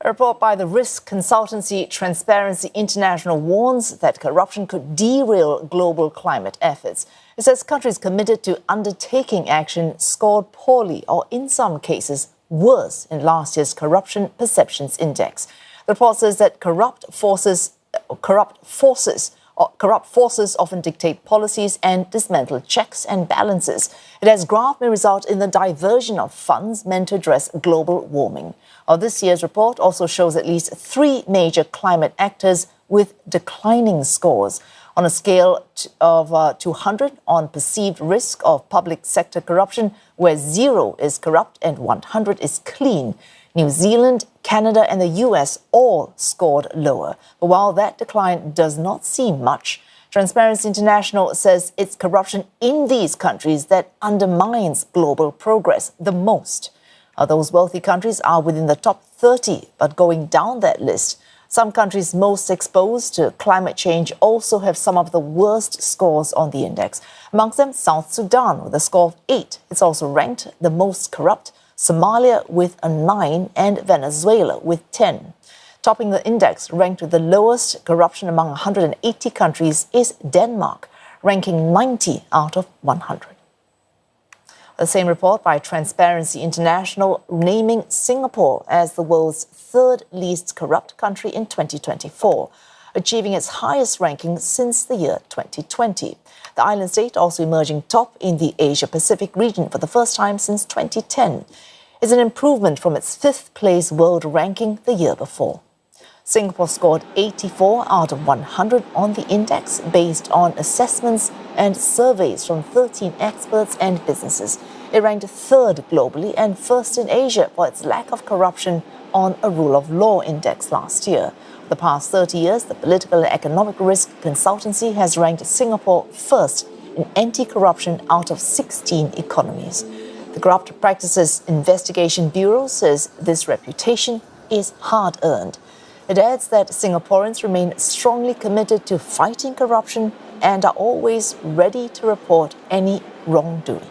A report by the risk consultancy Transparency International warns that corruption could derail global climate efforts. It says countries committed to undertaking action scored poorly or, in some cases, worse in last year's Corruption Perceptions Index. The report says that corrupt forces often dictate policies and dismantle checks and balances. It has graph may result in the diversion of funds meant to address global warming. This year's report also shows at least 3 major climate actors with declining scores. On a scale of 200 on perceived risk of public sector corruption, where 0 is corrupt and 100 is clean, New Zealand, Canada and the US all scored lower. But while that decline does not seem much, Transparency International says it's corruption in these countries that undermines global progress the most. Those wealthy countries are within the top 30, but going down that list, some countries most exposed to climate change also have some of the worst scores on the index. Amongst them, South Sudan with a score of 8. It's also ranked the most corrupt, Somalia with a 9 and Venezuela with 10. Topping the index, ranked with the lowest corruption among 180 countries, is Denmark, ranking 90 out of 100. The same report by Transparency International naming Singapore as the world's 3rd least corrupt country in 2024, achieving its highest ranking since the year 2020. The island state also emerging top in the Asia-Pacific region for the first time since 2010. It's an improvement from its 5th place world ranking the year before. Singapore scored 84 out of 100 on the index based on assessments and surveys from 13 experts and businesses. It ranked 3rd globally and 1st in Asia for its lack of corruption on a rule of law index last year. For the past 30 years, the political and economic risk consultancy has ranked Singapore 1st in anti-corruption out of 16 economies. The Corrupt Practices Investigation Bureau says this reputation is hard-earned. It adds that Singaporeans remain strongly committed to fighting corruption and are always ready to report any wrongdoing.